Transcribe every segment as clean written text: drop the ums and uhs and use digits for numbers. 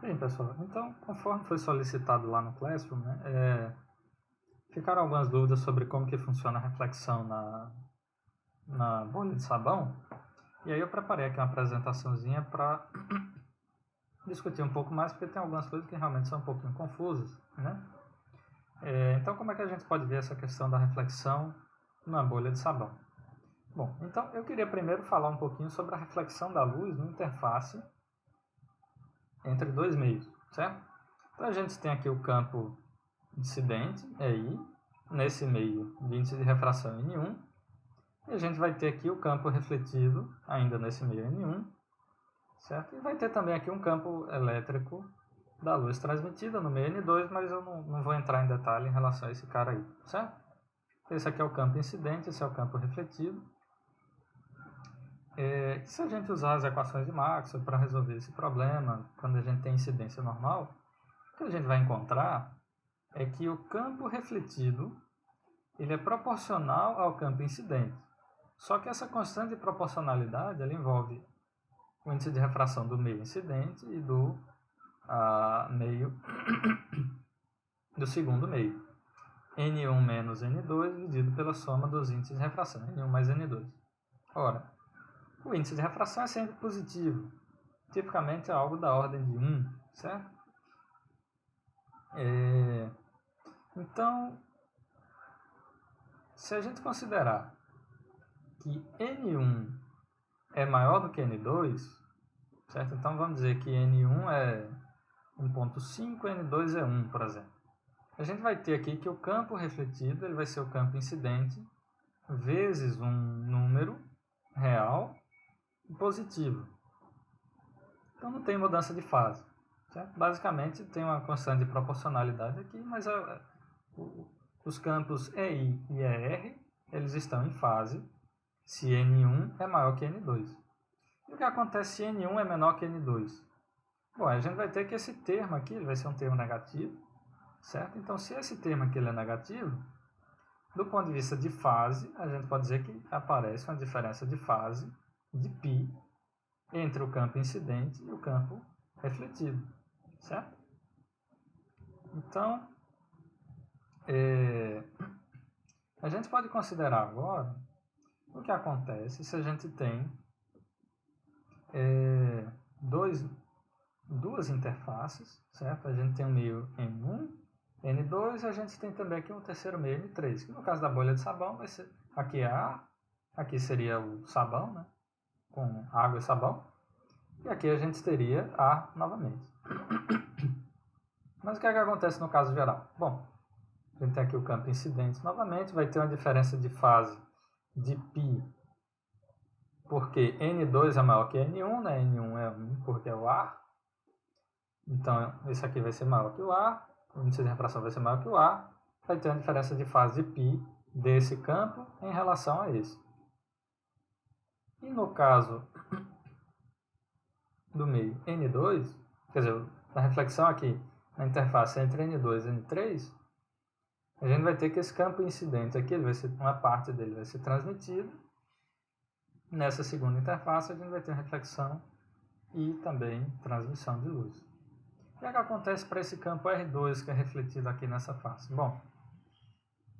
Bem, pessoal, então, conforme foi solicitado lá no Classroom, né, ficaram algumas dúvidas sobre como que funciona a reflexão na bolha de sabão, e aí eu preparei aqui uma apresentaçãozinha para discutir um pouco mais, porque tem algumas coisas que realmente são um pouquinho confusas, né? Então, como é que a gente pode ver essa questão da reflexão na bolha de sabão? Bom, então eu queria primeiro falar um pouquinho sobre a reflexão da luz na interface entre dois meios, certo? Então a gente tem aqui o campo incidente, I, nesse meio de índice de refração N1, e a gente vai ter aqui o campo refletido, ainda nesse meio N1, certo? E vai ter também aqui um campo elétrico da luz transmitida no meio N2, mas eu não vou entrar em detalhe em relação a esse cara aí, certo? Esse aqui é o campo incidente, esse é o campo refletido. Se a gente usar as equações de Maxwell para resolver esse problema, quando a gente tem incidência normal, o que a gente vai encontrar é que o campo refletido ele é proporcional ao campo incidente. Só que essa constante de proporcionalidade ela envolve o índice de refração do meio incidente e do meio do segundo meio. N1 menos N2 dividido pela soma dos índices de refração, N1 mais N2. Ora, o índice de refração é sempre positivo, tipicamente é algo da ordem de 1, certo? Então, se a gente considerar que N1 é maior do que N2, certo? Então vamos dizer que N1 é 1.5, N2 é 1, por exemplo. A gente vai ter aqui que o campo refletido ele vai ser o campo incidente vezes um número real positivo. Então não tem mudança de fase. Certo? Basicamente tem uma constante de proporcionalidade aqui, mas os campos EI e ER eles estão em fase se N1 é maior que N2. E o que acontece se N1 é menor que N2? Bom, a gente vai ter que esse termo aqui ele vai ser um termo negativo, certo? Então, se esse termo aqui ele é negativo, do ponto de vista de fase, a gente pode dizer que aparece uma diferença de fase de π entre o campo incidente e o campo refletido, certo? Então, a gente pode considerar agora o que acontece se a gente tem duas interfaces, certo? A gente tem um meio N1, N2 e a gente tem também aqui um terceiro meio N3, que no caso da bolha de sabão vai ser, aqui é ar, aqui seria o sabão, né? Com água e sabão, e aqui a gente teria ar novamente. Mas o que é que acontece no caso geral? Bom, a gente tem aqui o campo incidente novamente, vai ter uma diferença de fase de π, porque N2 é maior que N1, né? N1 é 1 porque é o ar. Então, esse aqui vai ser maior que o ar, o índice de refração vai ser maior que o ar, vai ter uma diferença de fase de π desse campo em relação a esse. E no caso do meio N2, quer dizer, na reflexão aqui, na interface entre N2 e N3, a gente vai ter que esse campo incidente aqui, ele vai ser, uma parte dele vai ser transmitido. Nessa segunda interface, a gente vai ter reflexão e também transmissão de luz. O que é que acontece para esse campo R2 que é refletido aqui nessa face? Bom,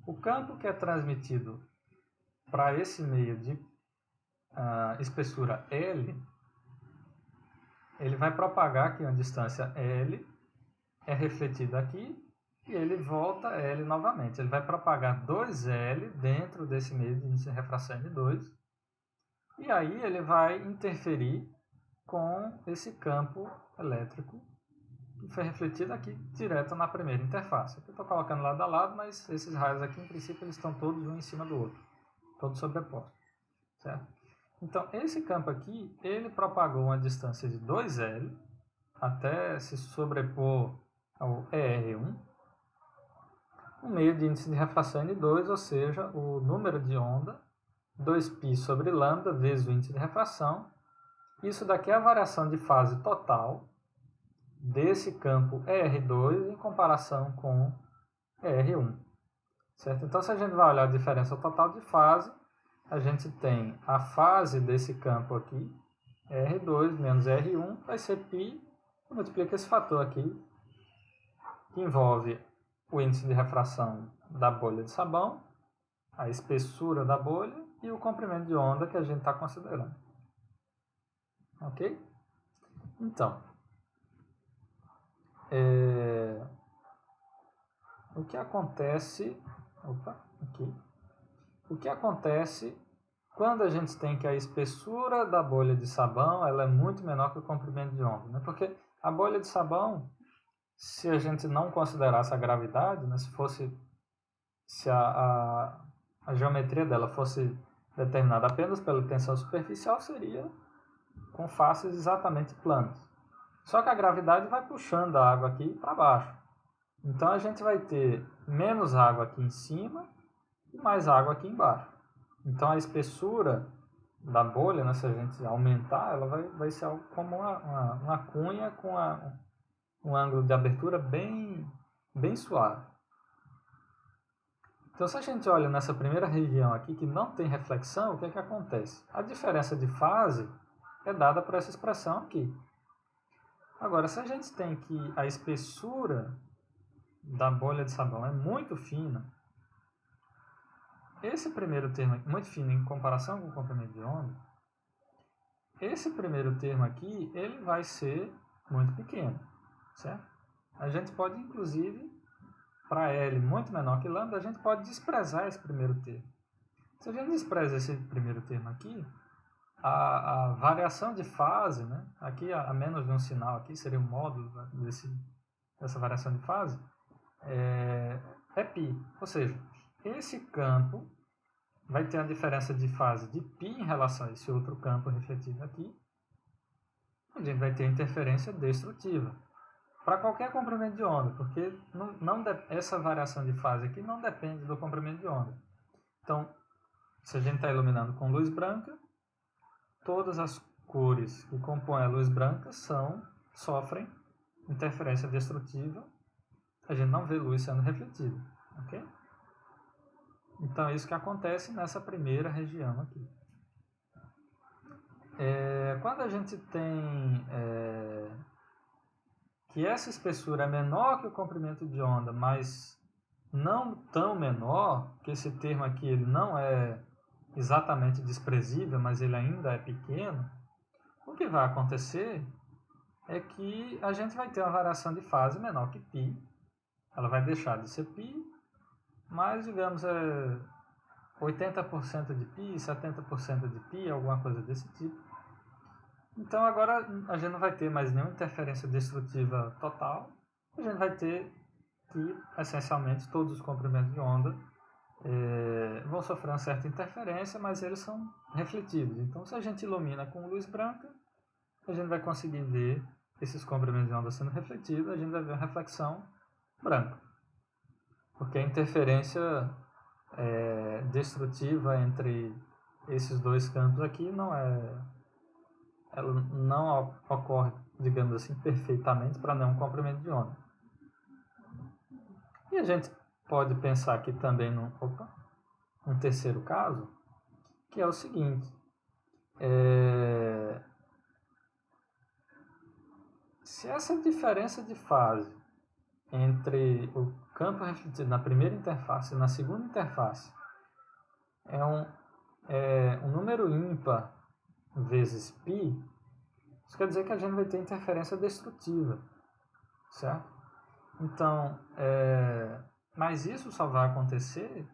o campo que é transmitido para esse meio de espessura L, ele vai propagar aqui uma distância L, é refletido aqui, e ele volta L novamente. Ele vai propagar 2L dentro desse meio de índice de refração N2, e aí ele vai interferir com esse campo elétrico que foi refletido aqui direto na primeira interface. Aqui eu estou colocando lado a lado, mas esses raios aqui, em princípio, eles estão todos um em cima do outro, todos sobrepostos, certo? Então, esse campo aqui, ele propagou uma distância de 2L até se sobrepor ao ER1, no meio de índice de refração N2, ou seja, o número de onda, 2π sobre lambda vezes o índice de refração. Isso daqui é a variação de fase total desse campo ER2 em comparação com ER1. Certo? Então, se a gente vai olhar a diferença total de fase, a gente tem a fase desse campo aqui, R2 menos R1, vai ser π eu multiplico esse fator aqui, que envolve o índice de refração da bolha de sabão, a espessura da bolha e o comprimento de onda que a gente está considerando. Ok? Então, o que acontece... O que acontece quando a gente tem que a espessura da bolha de sabão ela é muito menor que o comprimento de onda? Né? Porque a bolha de sabão, se a gente não considerasse a gravidade, né, se a geometria dela fosse determinada apenas pela tensão superficial, seria com faces exatamente planas. Só que a gravidade vai puxando a água aqui para baixo. Então a gente vai ter menos água aqui em cima e mais água aqui embaixo. Então a espessura da bolha, né, se a gente aumentar, ela vai ser como uma cunha com um ângulo de abertura bem suave. Então se a gente olha nessa primeira região aqui que não tem reflexão, o que é que acontece? A diferença de fase é dada por essa expressão aqui. Agora, se a gente tem que a espessura da bolha de sabão é muito fina, esse primeiro termo aqui, muito fino em comparação com o comprimento de onda, esse primeiro termo aqui, ele vai ser muito pequeno, certo? A gente pode, inclusive, para L muito menor que lambda, a gente pode desprezar esse primeiro termo. Se a gente despreza esse primeiro termo aqui, a variação de fase, né, aqui a menos de um sinal, aqui seria o módulo dessa variação de fase, é π. Ou seja, esse campo vai ter a diferença de fase de π em relação a esse outro campo refletido aqui. A gente vai ter interferência destrutiva para qualquer comprimento de onda, porque essa variação de fase aqui não depende do comprimento de onda. Então, se a gente está iluminando com luz branca, todas as cores que compõem a luz branca sofrem interferência destrutiva. A gente não vê luz sendo refletida. Okay? Então, é isso que acontece nessa primeira região aqui. Quando a gente tem que essa espessura é menor que o comprimento de onda, mas não tão menor, que esse termo aqui ele não é exatamente desprezível, mas ele ainda é pequeno, o que vai acontecer é que a gente vai ter uma variação de fase menor que π. Ela vai deixar de ser π, mas, digamos, 80% de π, 70% de π, alguma coisa desse tipo. Então, agora a gente não vai ter mais nenhuma interferência destrutiva total. A gente vai ter que, essencialmente, todos os comprimentos de onda vão sofrer uma certa interferência, mas eles são refletidos. Então, se a gente ilumina com luz branca, a gente vai conseguir ver esses comprimentos de onda sendo refletidos, a gente vai ver a reflexão branca. Porque a interferência destrutiva entre esses dois campos aqui ela não ocorre, digamos assim, perfeitamente para nenhum comprimento de onda. E a gente pode pensar aqui também num terceiro caso, que é o seguinte: se essa diferença de fase entre o campo refletido na primeira interface e na segunda interface é um número ímpar vezes π, isso quer dizer que a gente vai ter interferência destrutiva, certo? Então, mas isso só vai acontecer,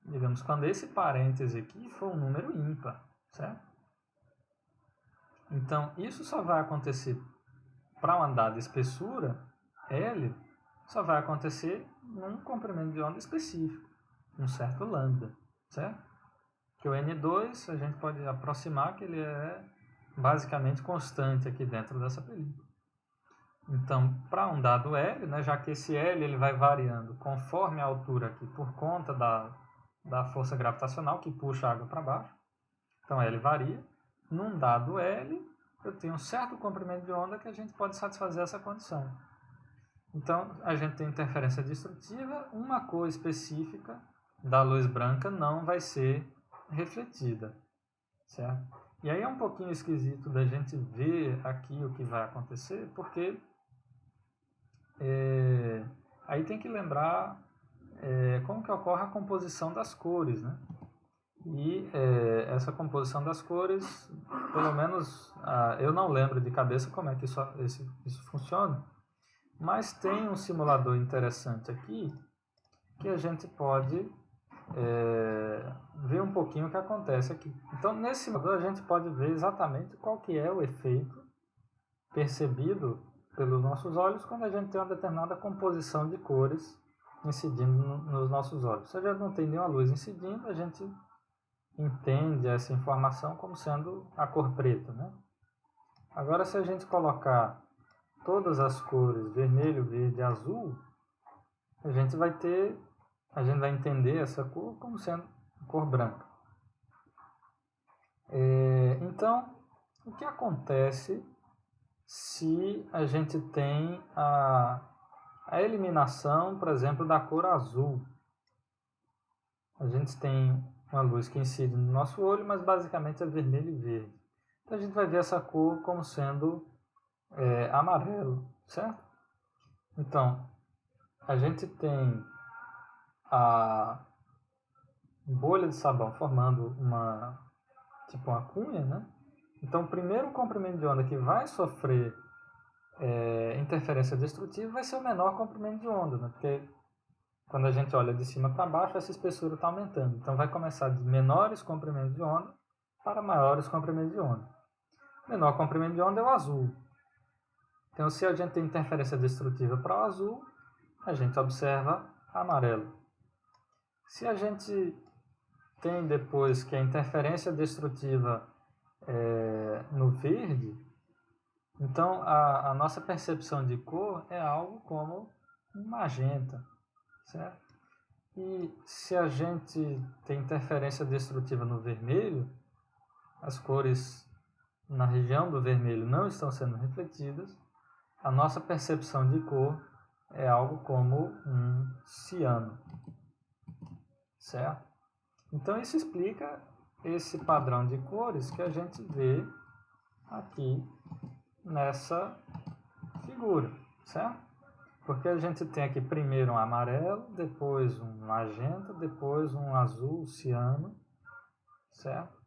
digamos, quando esse parêntese aqui for um número ímpar, certo? Então, isso só vai acontecer para uma dada espessura, L, só vai acontecer num comprimento de onda específico, um certo lambda, certo? Que o N2 a gente pode aproximar que ele é basicamente constante aqui dentro dessa película. Então, para um dado L, né, já que esse L ele vai variando conforme a altura aqui por conta da força gravitacional que puxa a água para baixo, então L varia, num dado L eu tenho um certo comprimento de onda que a gente pode satisfazer essa condição. Então, a gente tem interferência destrutiva, uma cor específica da luz branca não vai ser refletida, certo? E aí é um pouquinho esquisito da gente ver aqui o que vai acontecer, porque aí tem que lembrar como que ocorre a composição das cores, né? E essa composição das cores, pelo menos eu não lembro de cabeça como é que isso funciona, mas tem um simulador interessante aqui que a gente pode ver um pouquinho o que acontece aqui. Então, nesse simulador, a gente pode ver exatamente qual que é o efeito percebido pelos nossos olhos quando a gente tem uma determinada composição de cores incidindo nos nossos olhos. Se a gente não tem nenhuma luz incidindo, a gente entende essa informação como sendo a cor preta, né? Agora, se a gente colocar todas as cores vermelho, verde e azul, a gente vai entender essa cor como sendo cor branca. Então, o que acontece se a gente tem a eliminação, por exemplo, da cor azul? A gente tem uma luz que incide no nosso olho, mas basicamente é vermelho e verde. Então a gente vai ver essa cor como sendo amarelo, certo? Então, a gente tem a bolha de sabão formando uma cunha, né? Então, o primeiro comprimento de onda que vai sofrer interferência destrutiva vai ser o menor comprimento de onda, né? Porque quando a gente olha de cima para baixo, essa espessura está aumentando. Então, vai começar de menores comprimentos de onda para maiores comprimentos de onda. O menor comprimento de onda é o azul. Então, se a gente tem interferência destrutiva para o azul, a gente observa amarelo. Se a gente tem depois que a interferência destrutiva no verde, então a nossa percepção de cor é algo como um magenta, certo? E se a gente tem interferência destrutiva no vermelho, as cores na região do vermelho não estão sendo refletidas, a nossa percepção de cor é algo como um ciano, certo? Então isso explica esse padrão de cores que a gente vê aqui nessa figura, certo? Porque a gente tem aqui primeiro um amarelo, depois um magenta, depois um azul ciano, certo?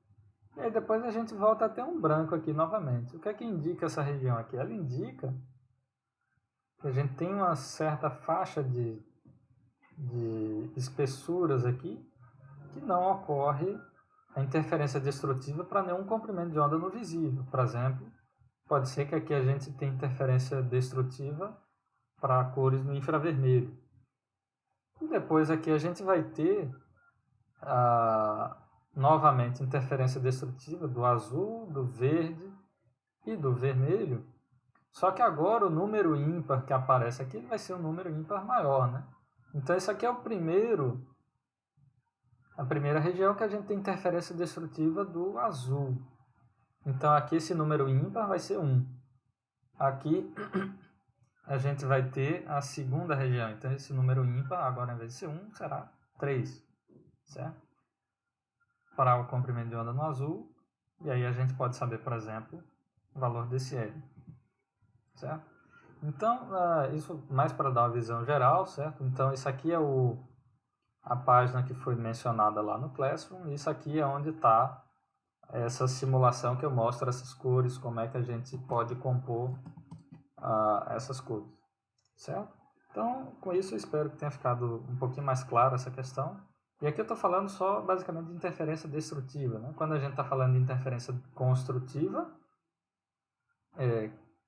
E aí depois a gente volta a ter um branco aqui novamente. O que é que indica essa região aqui? Ela indica que a gente tem uma certa faixa de espessuras aqui que não ocorre a interferência destrutiva para nenhum comprimento de onda no visível. Por exemplo, pode ser que aqui a gente tenha interferência destrutiva para cores no infravermelho. E depois aqui a gente vai ter novamente interferência destrutiva do azul, do verde e do vermelho. Só que agora o número ímpar que aparece aqui vai ser um número ímpar maior, né? Então isso aqui é a primeira região que a gente tem interferência destrutiva do azul. Então aqui esse número ímpar vai ser 1. Aqui a gente vai ter a segunda região. Então esse número ímpar, agora ao invés de ser 1, será 3. Certo? Para o comprimento de onda no azul. E aí a gente pode saber, por exemplo, o valor desse L. Certo? Então, isso mais para dar uma visão geral, certo? Então isso aqui é a página que foi mencionada lá no Classroom. Isso aqui é onde está essa simulação que eu mostro essas cores, como é que a gente pode compor essas cores, certo? Então, com isso eu espero que tenha ficado um pouquinho mais claro essa questão. E aqui eu estou falando só basicamente de interferência destrutiva, né? Quando a gente está falando de interferência construtiva,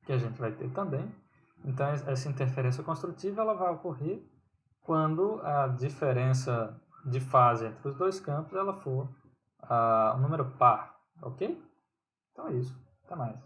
que a gente vai ter também, então essa interferência construtiva ela vai ocorrer quando a diferença de fase entre os dois campos ela for um número par, ok? Então é isso, até mais.